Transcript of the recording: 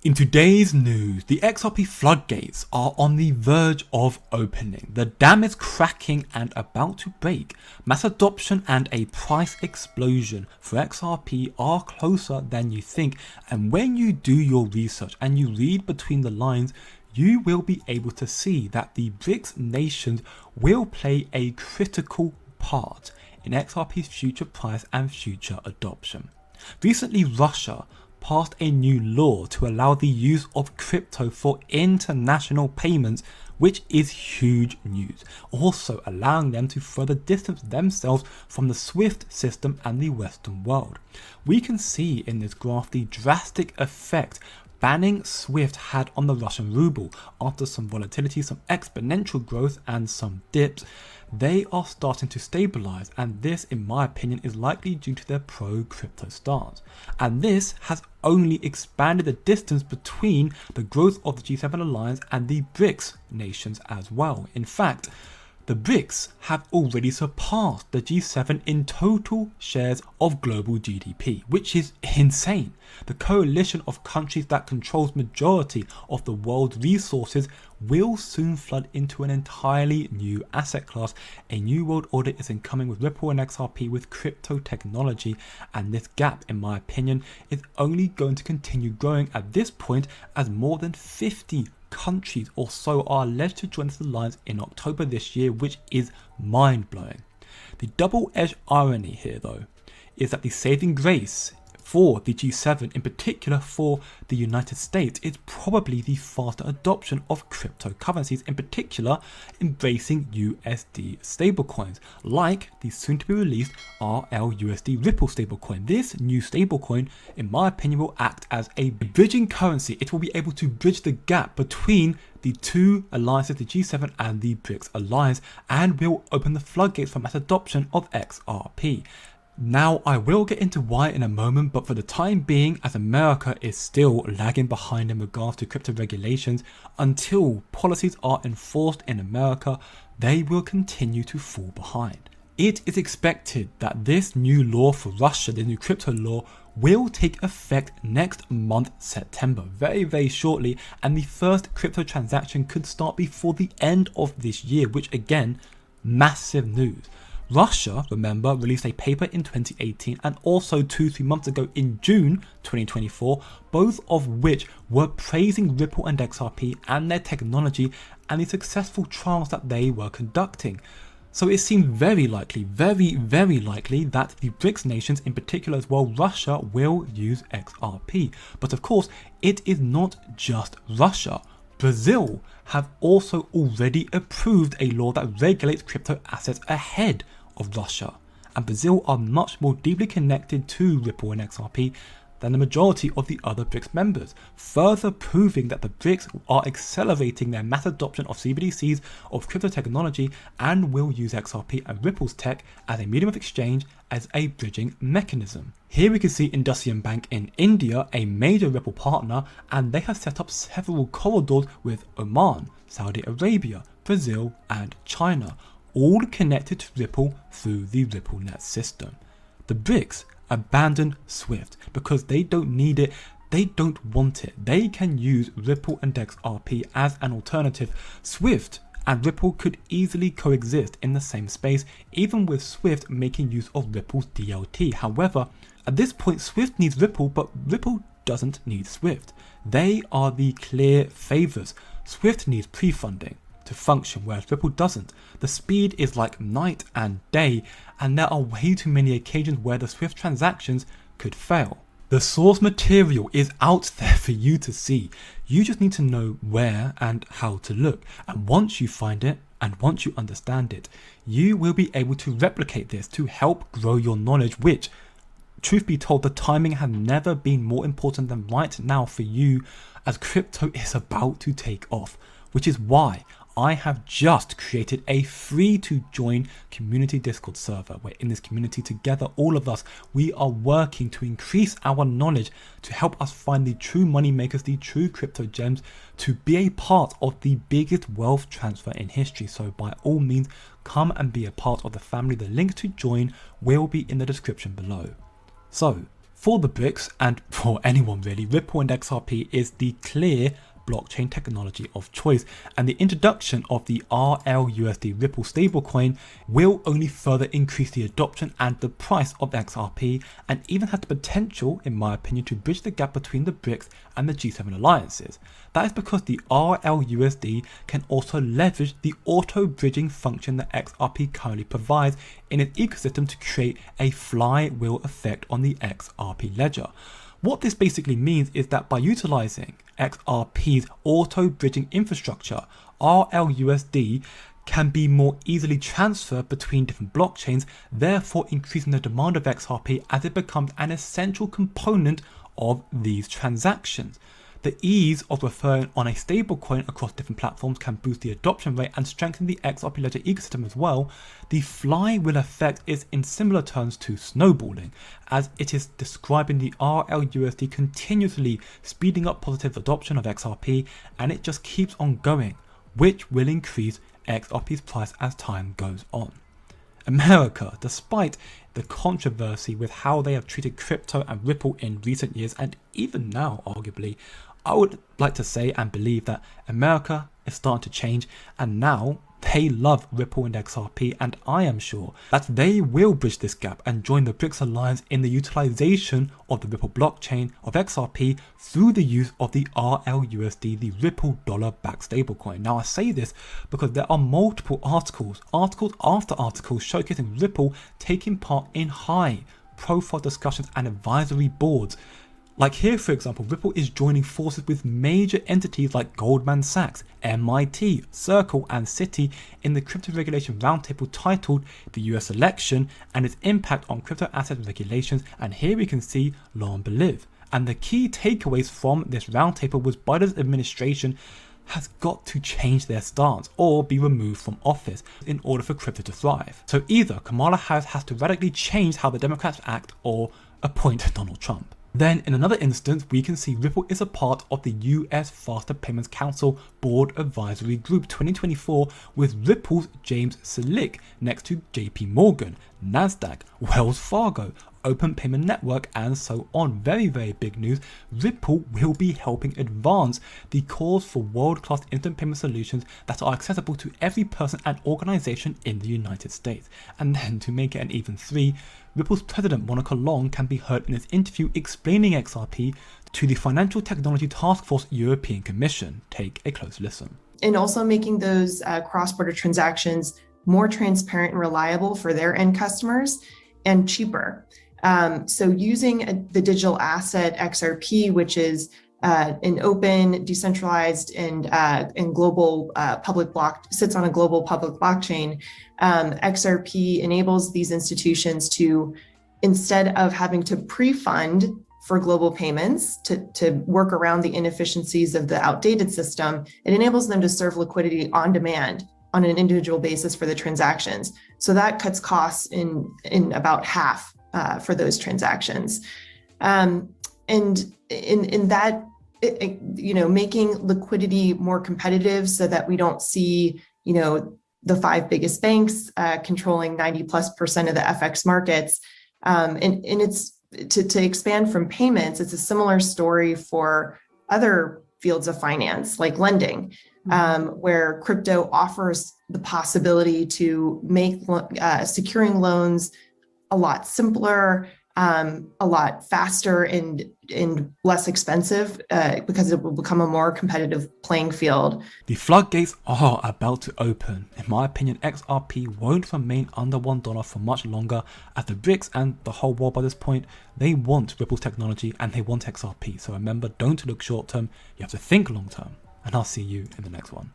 In today's news, the Xrp Floodgates are on the verge of opening. The dam is cracking and about to break. Mass adoption and a price explosion for Xrp are closer than you think, and when you do your research and you read between the lines, you will be able to see that the Brics nations will play a critical part in Xrp's future price and future adoption. Recently, Russia passed a new law to allow the use of crypto for international payments, which is huge news, also allowing them to further distance themselves from the SWIFT system and the Western world. We can see in this graph the drastic effect banning SWIFT had on the Russian ruble. After some volatility, some exponential growth and some dips, they are starting to stabilize, and this, in my opinion, is likely due to their pro-crypto stance. And this has only expanded the distance between the growth of the G7 alliance and the Brics nations as well. In fact, the Brics have already surpassed the G7 in total shares of global GDP, which is insane. The coalition of countries that controls majority of the world's resources will soon flood into an entirely new asset class. A new world order is incoming with Ripple and Xrp with crypto technology, and this gap, in my opinion, is only going to continue growing at this point, as more than 50 countries or so are alleged to join this alliance in October this year, which is mind-blowing. The double-edged irony here, though, is that the saving grace for the G7, in particular for the United States, is probably the faster adoption of cryptocurrencies, in particular embracing USD stablecoins, like the soon-to-be released RLUSD Ripple stablecoin. This new stablecoin, in my opinion, will act as a bridging currency. It will be able to bridge the gap between the two alliances, the G7 and the Brics alliance, and will open the floodgates for mass adoption of Xrp. Now, I will get into why in a moment, but for the time being, as America is still lagging behind in regards to crypto regulations, until policies are enforced in America, they will continue to fall behind. It is expected that this new law for Russia, the new crypto law, will take effect next month, September, very shortly, and the first crypto transaction could start before the end of this year, which again, massive news. Russia, remember, released a paper in 2018 and also 2-3 months ago in June 2024, both of which were praising Ripple and Xrp and their technology and the successful trials that they were conducting. So it seemed very likely that the Brics nations, in particular as well Russia, will use Xrp. But of course, it is not just Russia. Brazil have also already approved a law that regulates crypto assets ahead of Russia, and Brazil are much more deeply connected to Ripple and Xrp than the majority of the other Brics members, further proving that the Brics are accelerating their mass adoption of CBDCs, of crypto technology, and will use Xrp and Ripple's tech as a medium of exchange, as a bridging mechanism. Here we can see Industrial Bank in India, a major Ripple partner, and they have set up several corridors with Oman, Saudi Arabia, Brazil, and China, all connected to Ripple through the RippleNet system. The Brics abandoned SWIFT because they don't need it, they don't want it. They can use Ripple and Xrp as an alternative. SWIFT and Ripple could easily coexist in the same space, even with SWIFT making use of Ripple's DLT. However, at this point, SWIFT needs Ripple, but Ripple doesn't need SWIFT. They are the clear favors. SWIFT needs pre-funding to function, whereas Ripple doesn't. The speed is like night and day, and there are way too many occasions where the SWIFT transactions could fail. The source material is out there for you to see. You just need to know where and how to look, and once you find it and once you understand it, you will be able to replicate this to help grow your knowledge, which, truth be told, the timing has never been more important than right now for you, as crypto is about to take off, which is why I have just created a free to join community Discord server, where in this community together, all of us, we are working to increase our knowledge to help us find the true money makers, the true crypto gems, to be a part of the biggest wealth transfer in history. So by all means, come and be a part of the family. The link to join will be in the description below. So For the Brics, and for anyone really, Ripple and XRP is the clear blockchain technology of choice, and the introduction of the RLUSD Ripple stablecoin will only further increase the adoption and the price of XRP, and even have the potential, in my opinion, to bridge the gap between the Brics and the G7 alliances. That is because the RLUSD can also leverage the auto bridging function that XRP currently provides in its ecosystem to create a flywheel effect on the XRP ledger. What this basically means is that by utilizing XRP's auto-bridging infrastructure, RLUSD can be more easily transferred between different blockchains, therefore increasing the demand of XRP as it becomes an essential component of these transactions. The ease of referring on a stablecoin across different platforms can boost the adoption rate and strengthen the XRP ledger ecosystem as well. The flywheel effect is in similar terms to snowballing, as it is describing the RLUSD continuously speeding up positive adoption of XRP, and it just keeps on going, which will increase XRP's price as time goes on. America, despite the controversy with how they have treated crypto and Ripple in recent years, and even now arguably, I would like to say and believe that America is starting to change, and now they love Ripple and XRP, and I am sure that they will bridge this gap and join the Brics Alliance in the utilization of the Ripple blockchain of XRP through the use of the RLUSD, the Ripple dollar-backed stablecoin. Now I say this because there are multiple articles after articles showcasing Ripple taking part in high-profile discussions and advisory boards. Like here, for example, Ripple is joining forces with major entities like Goldman Sachs, MIT, Circle, and Citi in the crypto regulation roundtable titled The US Election and its Impact on Crypto Asset Regulations, and here we can see long believe. And the key takeaways from this roundtable was Biden's administration has got to change their stance or be removed from office in order for crypto to thrive. So either Kamala Harris has to radically change how the Democrats act or appoint Donald Trump. Then in another instance, we can see Ripple is a part of the US Faster Payments Council Board Advisory Group 2024 with Ripple's James Silic next to JP Morgan, Nasdaq, Wells Fargo, Open Payment Network, and so on. Very, very big news. Ripple will be helping advance the cause for world-class instant payment solutions that are accessible to every person and organization in the United States. And then to make it an even three, Ripple's president Monica Long can be heard in this interview explaining XRP to the Financial Technology Task Force European Commission. Take a close listen. And also making those cross-border transactions more transparent and reliable for their end customers and cheaper. So using the digital asset XRP, which is an open, decentralized, and global public block, sits on a global public blockchain, XRP enables these institutions to, instead of having to pre-fund for global payments to work around the inefficiencies of the outdated system, it enables them to serve liquidity on demand on an individual basis for the transactions. So that cuts costs in about half for those transactions. And in that, making liquidity more competitive so that we don't see, the 5 biggest banks controlling 90+% of the FX markets. And it's to expand from payments, it's a similar story for other fields of finance like lending, where crypto offers the possibility to make securing loans a lot simpler, a lot faster and less expensive because it will become a more competitive playing field. The floodgates are about to open. In my opinion, XRP won't remain under $1 for much longer, as the Brics and the whole world by this point, they want Ripple's technology and they want XRP. So remember, don't look short term, you have to think long term. And I'll see you in the next one.